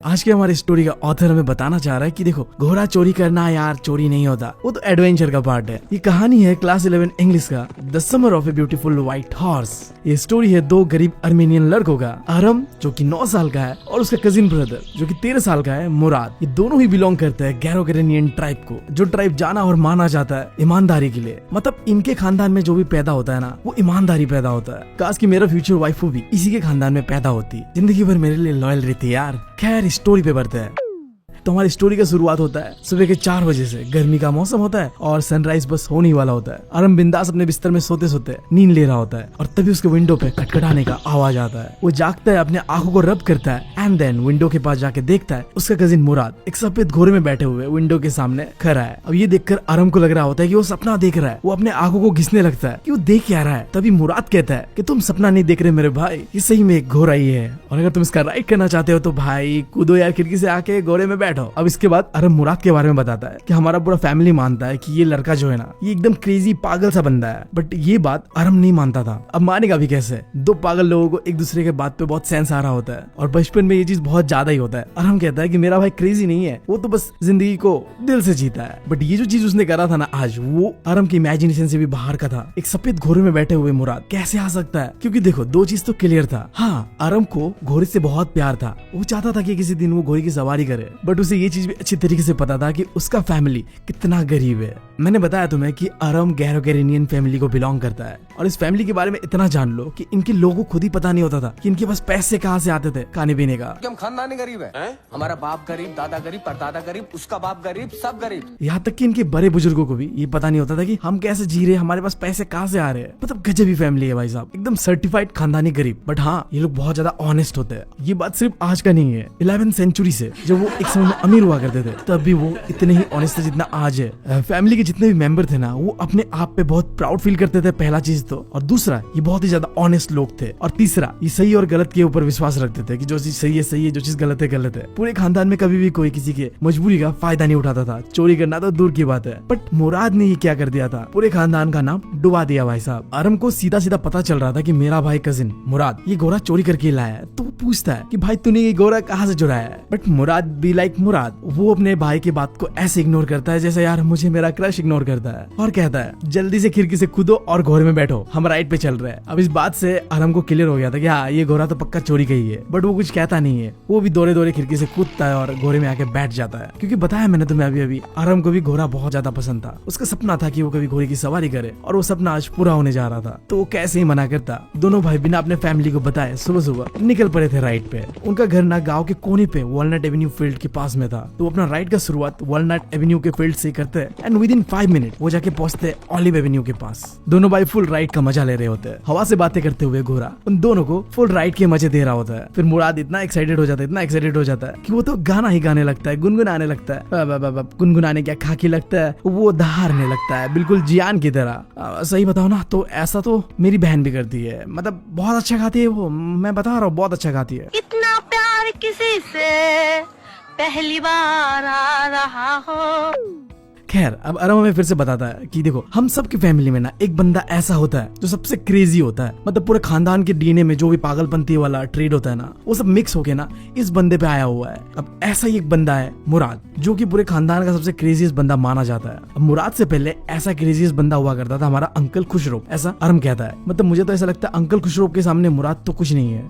आज के हमारे स्टोरी का ऑथर हमें बताना चाह रहा है कि देखो, घोड़ा चोरी करना यार चोरी नहीं होता, वो तो एडवेंचर का पार्ट है। ये कहानी है क्लास 11 इंग्लिश का, the summer of a beautiful white horse. ये स्टोरी है दो गरीब अर्मेनियन लड़कों का, आरम जो कि 9 साल का है और उसका कजिन ब्रदर जो कि 13 साल का है, मुराद। ये दोनों ही बिलोंग करते हैं गैरोकेरेनियन ट्राइब को, जो ट्राइब जाना और माना जाता है ईमानदारी के लिए। मतलब इनके खानदान में जो भी पैदा होता है ना, वो ईमानदारी पैदा होता है। काश कि मेरा फ्यूचर वाइफ भी इसी के खानदान में पैदा होती, जिंदगी भर मेरे लिए लॉयल रहती यार। खैर स्टोरी पे बढ़ते हैं। तो हमारी स्टोरी का शुरुआत होता है सुबह के 4 बजे से। गर्मी का मौसम होता है और सनराइज बस होने ही वाला होता है। आरम बिंदास अपने बिस्तर में सोते सोते नींद ले रहा होता है और तभी उसके विंडो पे खटखटाने का आवाज आता है। वो जागता है, अपने आंखों को रब करता है एंड देन विंडो के पास जाके देखता है उसका कजिन मुराद एक सफेद घोड़े में बैठे हुए विंडो के सामने खड़ा है। अब ये देखकर आरम को लग रहा होता है कि वो सपना देख रहा है। वो अपने आंखों को घिसने लगता है कि वो देख क्या रहा है। तभी मुराद कहता है कि तुम सपना नहीं देख रहे मेरे भाई, ये सही में एक घोड़ा ही है और अगर तुम इसका राइड करना चाहते हो तो भाई कूदो यार, खिड़की से आके घोड़े में बैठो। अब इसके बाद आरम मुराद के बारे में बताता है कि हमारा पूरा फैमिली मानता है कि ये लड़का जो है ना, ये एकदम क्रेजी पागल सा बंदा है। बट ये बात आरम नहीं मानता था। अब मानेगा भी कैसे? दो पागल लोगों को एक दूसरे के बात पे बहुत सेंस आ रहा होता है और बचपन में ये चीज बहुत ज्यादा ही होता है। आरम कहता है कि मेरा भाई क्रेजी नहीं है, वो तो बस जिंदगी को दिल से जीता है। बट ये जो चीज उसने करा था ना आज, वो आरम की इमेजिनेशन से भी बाहर का था। एक सफेद घोड़े में बैठे हुए मुराद कैसे आ सकता है? क्योंकि देखो, दो चीज तो क्लियर था। हाँ, आरम को घोड़े से बहुत प्यार था। वो चाहता था कि किसी दिन वो घोड़े की सवारी करे, बट उसे ये चीज भी अच्छी तरीके से पता था कि उसका फैमिली कितना गरीब है। मैंने बताया तुम्हें कि आरम गैरोकेरेनियन फैमिली को बिलोंग करता है और इस फैमिली के बारे में इतना जान लो कि इनके लोगों को खुद ही पता नहीं होता था कि इनके पास पैसे कहाँ से आते थे खाने पीने का। हम खानदानी गरीब है? हमारा बाप गरीब, दादा गरीब, परदादा गरीब, उसका बाप गरीब, सब गरीब। यहाँ तक कि इनके बड़े बुजुर्गों को भी ये पता नहीं होता था कि हम कैसे जी रहे, हमारे पास पैसे कहाँ से आ रहे हैं। मतलब गजब ही फैमिली है भाई साहब, एकदम सर्टिफाइड खानदानी गरीब। बट हाँ, ये लोग बहुत ज्यादा ऑनेस्ट होते हैं। ये बात सिर्फ आज का नहीं है, 11th सेंचुरी से जब वो एक समय में अमीर हुआ करते थे तब भी वो इतने ही ऑनेस्ट थे जितना आज है। फैमिली के जितने भी मेंबर थे ना, वो अपने आप पे बहुत प्राउड फील करते थे, पहला चीज तो। और दूसरा, ये बहुत ही ज्यादा ऑनेस्ट लोग थे। और तीसरा, ये सही और गलत के ऊपर विश्वास रखते थे कि जो चीज सही है सही है, जो चीज गलत है गलत है। पूरे खानदान में कभी भी कोई किसी के मजबूरी का फायदा नहीं उठाता था। चोरी करना तो दूर की बात है। बट मुराद ने ये क्या कर दिया था, पूरे खानदान का नाम डुबा दिया भाई साहब। आरम को सीधा सीधा पता चल रहा था कि मेरा भाई कजिन मुराद ये घोड़ा चोरी करके लाया है। तो वो पूछता है कि भाई तूने ये घोड़ा कहाँ से चुराया है? बट मुराद बी लाइक मुराद, वो अपने भाई की बात को ऐसे इग्नोर करता है जैसे यार मुझे मेरा क्रश इग्नोर करता है, और कहता है जल्दी से खिड़की से कूदो और घोड़े में बैठो, हम राइड पे चल रहे हैं। अब इस बात से आरम को क्लियर हो गया था कि हाँ, ये घोड़ा तो पक्का चोरी का ही है। बट वो कुछ कहता नहीं है, वो भी दौड़े दौड़े खिड़की से कूदता है और घोड़े में आके बैठ जाता है। क्योंकि बताया मैंने तुम्हें अभी आरम को भी घोड़ा बहुत ज्यादा पसंद था। उसका सपना था कि वो कभी घोड़े की सवारी करे और वो सपना आज पूरा होने जा रहा था। तो वो कैसे ही मना करता। दोनों भाई बिना अपने फैमिली को बताए सुबह सुबह निकल पड़े थे राइड पे। उनका घर ना गाँव के कोने पे वॉलनट एवेन्यू फील्ड के पास में था। तो अपना राइड का शुरुआत वॉलनट एवेन्यू के फील्ड से करते हैं एंड विद इन 5 मिनट वो जाके पहुंचते ऑलिव एवेन्यू के पास। दोनों भाई फुल राइड का मजा ले रहे होते हैं। हवा से बातें करते हुए घोड़ा उन दोनों को फुल राइड के मजे दे रहा होता है। फिर मुराद इतना एक्साइटेड हो जाता है कि वो तो गाना ही गाने लगता है, गुनगुनाने लगता है। गुनगुनाने क्या, खाकी लगता है, वो दहाड़ने लगता है बिल्कुल जियान की तरह। सही बताओ ना तो ऐसा तो मेरी बहन भी करती है। मतलब बहुत अच्छा गाती है वो, मैं बता रहा हूँ, बहुत अच्छा गाती है। इतना प्यार किसी से पहली बार आ रहा हो। खैर, अब आरम हमें फिर से बताता है कि देखो, हम सब की फैमिली में ना एक बंदा ऐसा होता है जो सबसे क्रेजी होता है। मतलब पूरे खानदान के डीएनए में जो भी पागलपंती वाला ट्रेड होता है ना, वो सब मिक्स होके ना इस बंदे पे आया हुआ है। अब ऐसा ही एक बंदा है मुराद, जो कि पूरे खानदान का सबसे क्रेजीस्ट बंदा माना जाता है। अब मुराद से पहले ऐसा क्रेजीस्ट बंदा हुआ करता था हमारा अंकल खुशरो, ऐसा आरम कहता है। मतलब मुझे तो ऐसा लगता है अंकल खुशरो के सामने मुराद तो कुछ नहीं है।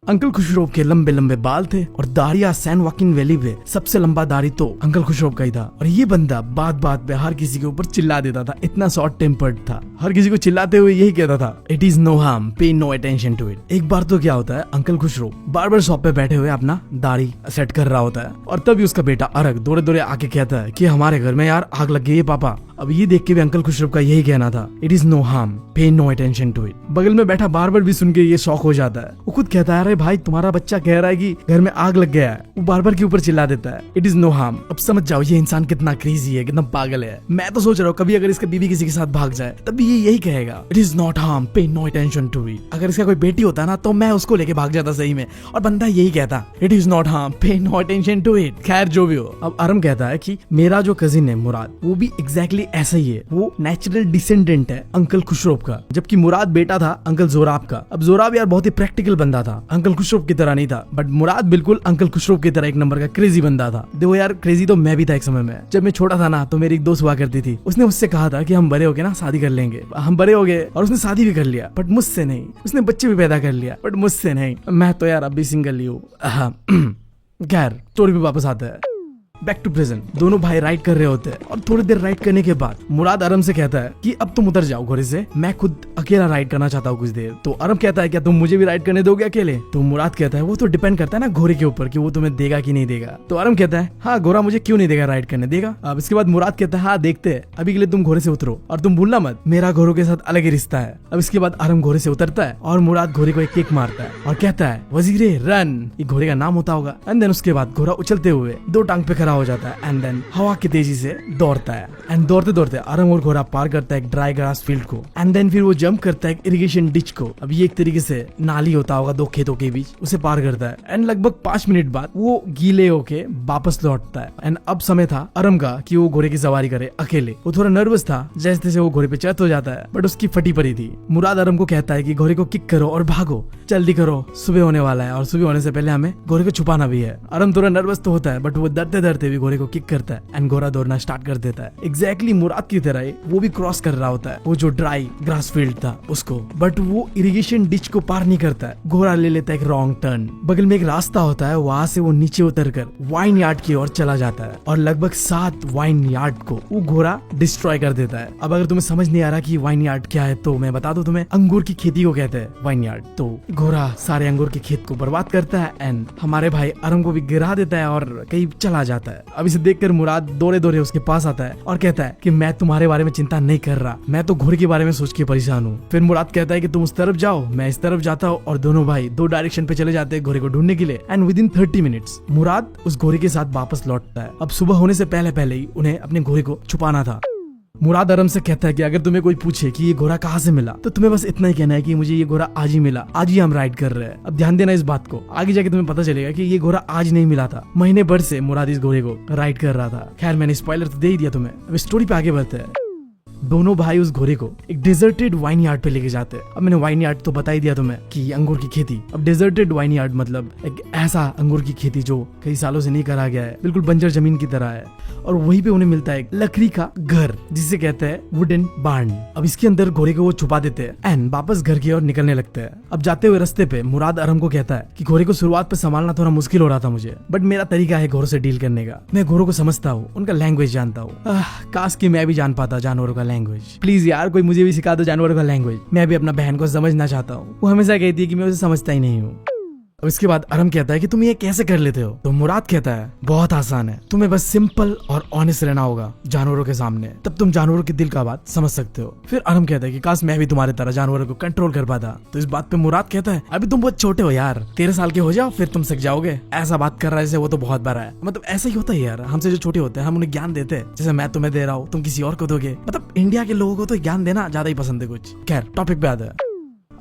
अंकल खुशरो के लंबे लंबे बाल थे और दाढ़िया सैन वाकिन वैली में सबसे लंबा दाढ़ी तो अंकल खुशरो का ही था। और ये बंदा बात बात पे हर किसी के ऊपर चिल्ला देता था, इतना शॉर्ट टेम्पर्ड था। हर किसी को चिल्लाते हुए यही कहता था, इट इज नो हार्म, पे नो अटेंशन टू इट। एक बार तो क्या होता है, अंकल खुशरो बार्बर शॉप पे बैठे हुए अपना दाढ़ी सेट कर रहा होता है और तभी उसका बेटा अरग दौड़े दौड़े आके कहता है कि हमारे घर में यार आग लग गई है पापा। अब ये देख के भी अंकल खुशरो का यही कहना था, इट इज नो हार्म, पे नो अटेंशन टू इट। बगल में बैठा बार्बर भी सुन के ये शौक हो जाता है। वो खुद कहता है, अरे भाई तुम्हारा बच्चा कह रहा है कि घर में आग लग गया है। वो बार्बर के ऊपर चिल्ला देता है, इट इज नो हार्म। अब समझ जाओ ये इंसान कितना क्रेजी है, कितना पागल है। मैं तो सोच रहा हूँ कभी अगर इसका बीवी किसी के साथ भाग जाए तब भी ये यही कहेगा, इट इज नॉट हार्म, पे नो अटेंशन टू इट। अगर इसका कोई बेटी होता ना तो मैं उसको लेके भाग जाता सही में, और बंदा यही कहता, इट इज नॉट हार्म, पे नो अटेंशन टू इट। खैर जो भी हो, अब आरम कहता है कि मेरा जो कजिन है मुराद, वो भी एग्जैक्टली ऐसा ही है, वो नेचुरल डिसेंडेंट है अंकल खुशरो का, जबकि मुराद बेटा था अंकल जोराब का। अब जोराब यार बहुत ही प्रैक्टिकल बंदा था, अंकल खुशरो की तरह नहीं था, बट मुराद बिल्कुल अंकल खुशरो की तरह एक नंबर का क्रेजी बंदा था। देखो यार, क्रेजी तो मैं भी था एक समय में। जब मैं छोटा था ना, तो मेरी एक दोस्त हुआ करती थी, उसने मुझसे कहा था कि हम बड़े हो गए ना शादी कर लेंगे। हम बड़े हो गए और उसने शादी भी कर लिया, बट मुझसे नहीं। उसने बच्चे भी पैदा कर लिया, बट मुझसे नहीं। मैं तो यार अभी सिंगल ही हूँ। खैर, स्टोरी पे वापस आता है। बैक टू प्रेजेंट, दोनों भाई राइड कर रहे होते हैं और थोड़ी देर राइड करने के बाद मुराद अरम से कहता है कि अब तुम उतर जाओ घोड़े से, मैं खुद अकेला राइड करना चाहता हूँ कुछ देर। तो अरम कहता है क्या तुम मुझे भी राइड करने दोगे अकेले? तो मुराद कहता है वो तो डिपेंड करता है ना घोड़े के ऊपर कि वो तुम्हें देगा कि नहीं देगा। तो अरम कहता है हाँ, घोड़ा मुझे क्यों नहीं देगा, राइड करने देगा। अब इसके बाद मुराद कहता है हाँ देखते हैं, अभी के लिए तुम घोड़े से उतरो और तुम भूलना मत मेरा घोड़ों के साथ अलग ही रिश्ता है। अब इसके बाद अरम घोड़े से उतरता है और मुराद घोड़े को एक किक मारता है और कहता है वजीरे रन, ये घोड़े का नाम होता होगा। एंड देन उसके बाद घोड़ा उछलते हुए दो टांग पे खड़ा हो जाता है एंड हवा की तेजी से दौड़ता है एंड दौड़ते दौड़ते अरम और घोड़ा पार करता है एक ड्राई ग्रास फील्ड को एंड देन फिर वो जंप करता है एक इरिगेशन डिच को। अब ये एक तरीके से नाली होता होगा दो खेतों के बीच, उसे पार करता है एंड लगभग 5 मिनट बाद वो गीले होके वापस लौटता है। एंड अब समय था अरम का कि वो घोड़े की सवारी करे अकेले। वो थोड़ा नर्वस था, जैसे तैसे वो घोड़े पे चढ़ हो जाता है, बट उसकी फटी पड़ी थी। मुराद अरम को कहता है कि घोड़े को किक करो और भागो, जल्दी करो, सुबह होने वाला है और सुबह होने से पहले हमें घोड़े को छुपाना भी है। अरम थोड़ा नर्वस तो होता है, बट वो डरते डरते भी घोड़े को किक करता है एंड घोड़ा दौड़ना स्टार्ट कर देता है। एग्जैक्टली मुराद की तरह ही वो भी क्रॉस कर रहा होता है वो जो ड्राई ग्रास फील्ड था उसको, बट वो इरिगेशन डिच को पार नहीं करता है। घोड़ा ले लेता है एक रॉन्ग टर्न, बगल में एक रास्ता होता है, वहां से वो नीचे उतरकर वाइन यार्ड की ओर चला जाता है और लगभग 7 वाइन यार्ड को वो घोड़ा डिस्ट्रॉय कर देता है। अब अगर तुम्हें समझ नहीं आ रहा कि वाइन यार्ड क्या है तो मैं बता दूं तुम्हें, अंगूर की खेती को कहते हैं वाइन यार्ड। तो घोड़ा सारे अंगूर के खेत को बर्बाद करता है एंड हमारे भाई अरम को भी गिरा देता है और कहीं चला जाता है। अब इसे देखकर मुराद दौड़े दौड़े उसके पास आता है और कहता है कि मैं तुम्हारे बारे में चिंता नहीं कर रहा, मैं तो घोड़े के बारे में सोच के परेशान हूँ। फिर मुराद कहता है कि तुम उस तरफ जाओ, मैं इस तरफ जाता हूँ और दोनों भाई 2 डायरेक्शन पे चले जाते हैं घोड़े को ढूंढने के लिए एंड विद इन 30 मिनट्स मुराद उस घोड़े के साथ वापस लौटता है। अब सुबह होने से पहले पहले ही उन्हें अपने घोड़े को छुपाना था। मुराद अरम से कहता है कि अगर तुम्हें कोई पूछे कि ये घोड़ा कहाँ से मिला तो तुम्हें बस इतना ही कहना है कि मुझे ये घोड़ा आज ही मिला, आज ही हम राइड कर रहे हैं। अब ध्यान देना इस बात को, आगे जाके तुम्हें पता चलेगा कि ये घोड़ा आज नहीं मिला था, महीने भर से मुराद इस घोड़े को राइड कर रहा था। खैर मैंने स्पॉइलर तो दे ही दिया तुम्हें, अब स्टोरी पे आगे बढ़ते हैं। दोनों भाई उस घोड़े को एक डिजर्टेड वाइन यार्ड पे लेके जाते हैं। अब मैंने वाइन यार्ड तो बता ही दिया तुम्हें कि अंगूर की खेती। अब डिजर्टेड वाइन यार्ड मतलब एक ऐसा अंगूर की खेती जो कई सालों से नहीं करा गया है, बिल्कुल बंजर जमीन की तरह है और वहीं पे उन्हें मिलता है एक लकड़ी का घर जिसे कहते हैं वुडन बार्न। अब इसके अंदर घोड़े को वो छुपा देते हैं एंड वापस घर की ओर निकलने लगते हैं। अब जाते हुए रास्ते पे मुराद अरम को कहता है कि घोड़े को शुरुआत पे संभालना थोड़ा मुश्किल हो रहा था मुझे, बट मेरा तरीका है घोड़ों से डील करने का। मैं घोड़ों को समझता हूँ, उनका लैंग्वेज जानता हूँ। काश कि मैं भी जान पाता जानवरों का लैंग्वेज। प्लीज यार कोई मुझे भी सिखा दो जानवरों का लैंग्वेज, मैं भी अपना बहन को समझना चाहता हूँ। वो हमेशा कहती है कि मैं उसे समझता ही नहीं हूँ। अब इसके बाद अरम कहता है कि तुम ये कैसे कर लेते हो? तो मुराद कहता है बहुत आसान है, तुम्हें बस सिंपल और ऑनेस्ट रहना होगा जानवरों के सामने, तब तुम जानवरों के दिल का बात समझ सकते हो। फिर अरम कहता है कि काश मैं भी तुम्हारे तरह जानवरों को कंट्रोल कर पाता। तो इस बात पे मुराद कहता है अभी तुम बहुत छोटे हो यार, 13 साल के हो जाओ फिर तुम सीख जाओगे। ऐसा बात कर रहा है जैसे वो तो बहुत बड़ा है। मतलब ऐसा ही होता है यार, हमसे जो छोटे होते हैं हम उन्हें ज्ञान देते हैं, जैसे मैं तुम्हें दे रहा हूँ तुम किसी और को दोगे। मतलब इंडिया के लोगों को तो ज्ञान देना ज्यादा ही पसंद है कुछ। खैर टॉपिक पे आता है।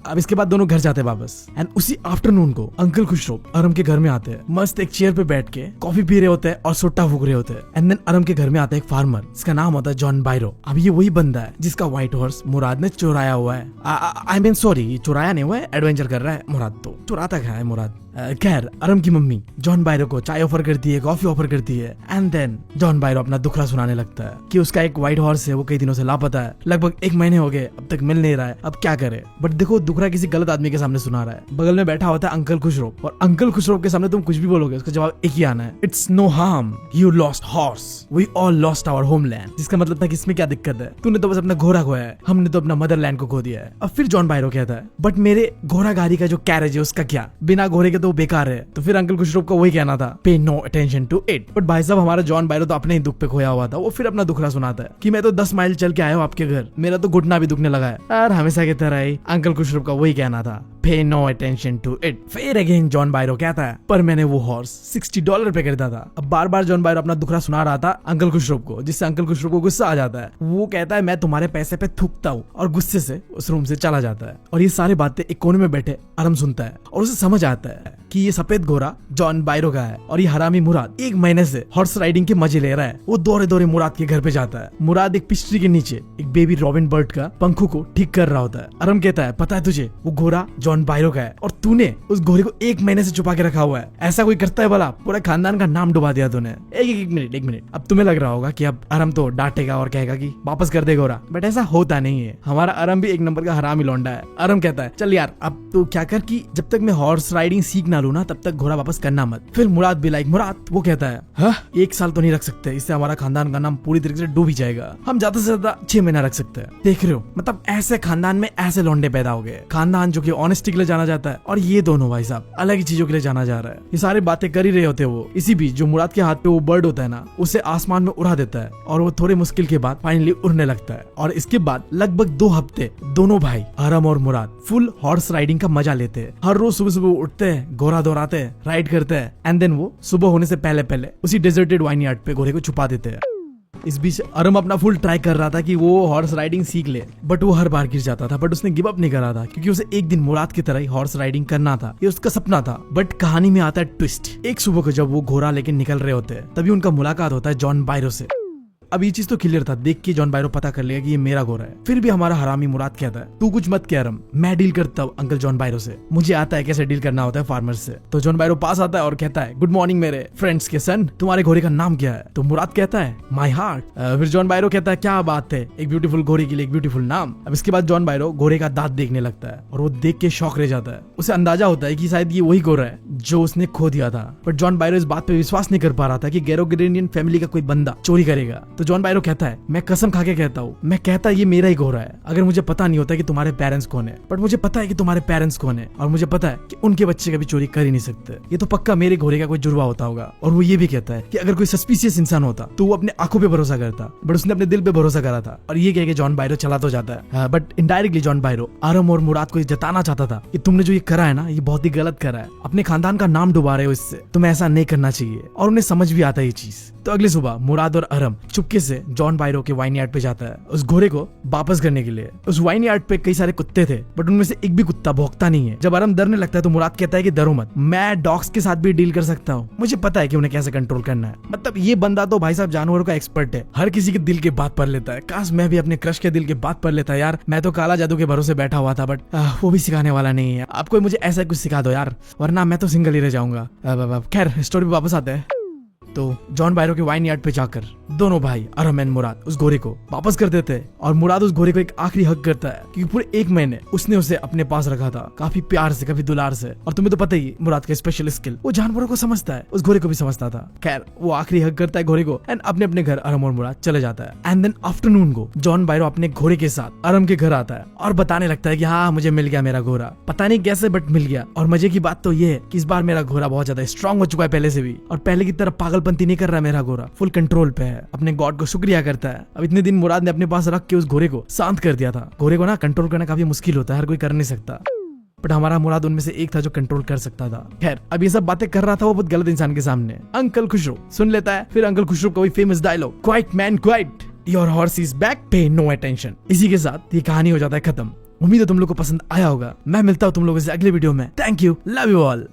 अब इसके बाद दोनों घर जाते हैं वापस एंड उसी आफ्टरनून को अंकल खुशरो अरम के घर में आते हैं। मस्त एक चेयर पे बैठ के कॉफी पी रहे होते हैं और सुट्टा फूक रहे होते हैं। एंड देन अरम के घर में आता है एक फार्मर, जिसका नाम होता है जॉन बायरो। अब ये वही बंदा है जिसका व्हाइट हॉर्स मुराद ने चुराया हुआ है। आई मीन सॉरी, चुराया नहीं हुआ है, एडवेंचर कर रहा है मुराद, तो चुराता क्या है मुराद। खैर अरम की मम्मी जॉन बायरो को चाय ऑफर करती है, कॉफी ऑफर करती है एंड देन जॉन बायरो अपना दुखड़ा सुनाने लगता है कि उसका एक व्हाइट हॉर्स है, वो कई दिनों से लापता है, लगभग 1 महीने हो गए, अब तक मिल नहीं रहा है, अब क्या करे। बट देखो दुखड़ा किसी गलत आदमी के सामने सुना रहा है। बगल में बैठा होता है अंकल खुशरो, और अंकल खुशरो के सामने तुम कुछ भी बोलोगे उसका जवाब एक ही आना है, it's no harm, you lost horse, we all lost our homeland. जिसका मतलब था कि इसमें क्या दिक्कत है, तूने तो बस अपना घोड़ा खोया है, हमने तो अपना मदरलैंड को खो दिया है। अब फिर जॉन बायरो कहता है बट मेरे घोड़ा गाड़ी का जो कैरेज है उसका क्या, बिना घोड़े के तो बेकार है। तो फिर अंकल खुशरो को वही कहना था, pay no attention to it. But भाई साहब हमारा जॉन बायरो तो अपने ही दुख पे खोया हुआ था। वो फिर अपना दुखड़ा सुनाता है कि मैं तो 10 माइल चल के आया हूँ आपके घर, मेरा तो घुटना भी दुखने लगा है। और हमेशा की तरह ही अंकल खुशरो खुशरो का वही कहना था, pay no attention to it. फिर अगेन जॉन बायरो कहता है, पर मैंने वो हॉर्स $60 पे खरीदा था। अब बार बार जॉन बायरो अपना दुखड़ा सुना रहा था अंकल खुशरो को, जिससे अंकल खुशरो को गुस्सा आ जाता है। वो कहता है, मैं तुम्हारे पैसे पे थूकता हूँ, और गुस्से से उस रूम से चला जाता है। और ये सारी बातें एक कोने में बैठे अरम सुनता है और उसे समझ आता है कि ये सफेद घोड़ा जॉन बायरो का है और ये हरामी मुराद 1 महीने से हॉर्स राइडिंग के मजे ले रहा है। वो दौरे दौरे मुराद के घर पे जाता है। मुराद एक पिस्ट्री के नीचे एक बेबी रॉबिन बर्ड का पंखों को ठीक कर रहा होता है। अरम कहता है, पता है तुझे वो घोड़ा जॉन बायरो का है और तूने उस घोड़े को 1 महीने से छुपा के रखा हुआ है। ऐसा कोई करता है भला? पूरे खानदान का नाम डुबा दिया तूने। एक मिनट अब तुम्हें लग रहा होगा कि अब अरम तो डांटेगा और कहेगा कि वापस कर दे घोड़ा, बट ऐसा होता नहीं है। हमारा अरम भी 1 नंबर का हरामी लौंडा है। अरम कहता है, चल यार अब तो क्या कर कि जब तक मैं हॉर्स राइडिंग सीख ना लूं ना तब तक घोड़ा वापस करना मत। फिर मुराद भी लाइक मुराद वो कहता है, हाँ 1 साल तो नहीं रख सकते, इससे हमारा खानदान का नाम पूरी तरीके से डूब ही जाएगा। हम ज्यादा से ज्यादा 6 महीना रख सकते हैं। देख रहे हो, मतलब ऐसे खानदान में ऐसे लौंडे पैदा हो गए। खानदान जो कि ऑनेस्टी के लिए जाना जाता है और ये दोनों भाई साहब अलग ही चीजों के लिए जाना जा रहा है। ये सारी बातें कर ही रहे होते वो। इसी बीच जो मुराद के हाथ पे वो बर्ड होता है ना, उसे आसमान में उड़ा देता है और वो थोड़े मुश्किल के बाद फाइनली उड़ने लगता है। और इसके बाद लगभग 2 हफ्ते दोनों भाई अरम और मुराद फुल हॉर्स राइडिंग का मजा लेते हैं। हर रोज सुबह सुबह उठते हैं, घोड़ा दौड़ाते हैं, राइड करते हैं, एंड देन वो सुबह होने से पहले पहले उसी डेजर्टेड वाइन यार्ड पे घोड़े को छुपा देते हैं। इस बीच अरम अपना फुल ट्राई कर रहा था कि वो हॉर्स राइडिंग सीख ले, बट वो हर बार गिर जाता था। बट उसने गिव अप नहीं करा था क्योंकि उसे एक दिन मुराद की तरह ही हॉर्स राइडिंग करना था। ये उसका सपना था। बट कहानी में आता है ट्विस्ट। एक सुबह को जब वो घोड़ा लेके निकल रहे होते हैं तभी उनका मुलाकात होता है जॉन बायरो से। अब ये चीज तो क्लियर था, देख के जॉन बायरो पता कर लेगा कि ये मेरा घोड़ा है। फिर भी हमारा हरामी मुराद कहता है, तू कुछ मत कह अरम, मैं डील करता हूँ अंकल जॉन बायरो से, मुझे आता है कैसे डील करना होता है फार्मर से। तो जॉन बायरो पास आता है और कहता है, गुड मॉर्निंग मेरे फ्रेंड्स के सन, तुम्हारे घोड़े का नाम क्या है? तो मुराद कहता है, माई हार्ट। फिर जॉन बायरो कहता है, क्या बात है, एक ब्यूटीफुल घोड़े के लिए एक ब्यूटीफुल नाम। अब इसके बाद जॉन बायरो घोड़े का दांत देखने लगता है और वो देख के शौक रह जाता है। उसे अंदाजा होता है कि शायद ये वही घोड़ा है जो उसने खो दिया था। बट जॉन बायरो इस बात पे विश्वास नहीं कर पा रहा था कि गैरोग्रेनियन फैमिली का कोई बंदा चोरी करेगा। तो जॉन बायरो कहता है, मैं कसम खा के कहता हूँ, मैं कहता ये मेरा ही घोड़ा है। अगर मुझे पता नहीं होता कि तुम्हारे पेरेंट्स कौन है, बट मुझे पता है कि तुम्हारे पेरेंट्स कौन है और मुझे पता है कि उनके बच्चे कभी चोरी कर ही नहीं सकते। ये तो पक्का मेरे घोड़े का कोई जुर्वा होता होगा। और वो ये भी कहता है कि अगर कोई सस्पिशियस इंसान होता तो वो अपने आंखों पे भरोसा करता, बट उसने अपने दिल पे भरोसा करा था। और ये कह के जॉन बायरो चला तो जाता है। बट इनडायरेक्टली जॉन बायरो अरम और मुराद को जताना चाहता था कि तुमने जो ये करा है ना, ये बहुत ही गलत करा है, अपने खानदान का नाम डुबा रहे हो इससे, तुम्हें ऐसा नहीं करना चाहिए। और उन्हें समझ भी आता है ये चीज। तो अगली सुबह मुराद और अरम चुपके से जॉन बायरो के वाइन यार्ड पे जाता है उस घोड़े को वापस करने के लिए। उस वाइन यार्ड पे कई सारे कुत्ते थे, बट उनमें से एक भी कुत्ता भौंकता नहीं है। जब अरम डरने लगता है तो मुराद कहता है कि डरो मत, मैं डॉग्स के साथ भी डील कर सकता हूँ, मुझे पता है कि उन्हें कैसे कंट्रोल करना है। मतलब ये बंदा तो भाई साहब जानवरों का एक्सपर्ट है, हर किसी के दिल की बात पढ़ लेता है। काश मैं भी अपने क्रश के दिल की बात पढ़ लेता यार। मैं तो काला जादू के भरोसे बैठा हुआ था, बट वो भी सिखाने वाला नहीं है। आपको मुझे ऐसा कुछ सिखा दो यार, वरना मैं तो सिंगल ही रह जाऊंगा। खैर स्टोरी पे वापस आते हैं। तो जॉन बायरो के वाइन यार्ड पे जाकर दोनों भाई अरम एंड मुराद उस घोड़े को वापस कर देते हैं और मुराद उस घोड़े को एक आखिरी हक करता है क्योंकि पूरे 1 महीने उसने उसे अपने पास रखा था, काफी प्यार से, काफी दुलार से। और तुम्हें तो पता ही मुराद का स्पेशल स्किल, वो जानवरों को समझता है, उस घोड़े को भी समझता था। खैर वो आखिरी हक करता है घोड़े को एंड अपने अपने घर अरम और मुराद चले जाता है। एंड देन आफ्टरनून को जॉन बायरो अपने घोड़े के साथ अरम के घर आता है और बताने लगता है कि हाँ मुझे मिल गया मेरा घोड़ा, पता नहीं कैसे बट मिल गया। और मजे की बात तो ये है कि इस बार मेरा घोड़ा बहुत ज्यादा स्ट्रांग हो चुका है पहले से भी, और पहले की तरह पागलपंती नहीं कर रहा। मेरा घोड़ा फुल कंट्रोल पे है, अपने गॉड को शुक्रिया करता है। अब इतने दिन मुराद ने अपने पास रख के उस घोड़े को शांत कर दिया था। घोड़े को ना कंट्रोल करना काफी मुश्किल होता है, हर कोई कर नहीं सकता, बट हमारा मुराद उनमें से एक था जो कंट्रोल कर सकता था। खैर अब ये सब बातें कर रहा था वो बहुत गलत इंसान के सामने। अंकल खुशरो सुन लेता है। फिर अंकल खुशरो का वही famous dialogue, quiet man quiet, your horse is back, pay no attention. इसी के साथ ये कहानी हो जाता है खत्म। उम्मीद है तुम लोग को पसंद आया होगा। मैं मिलता हूँ तुम लोगों से अगले वीडियो में। Thank you, love you all.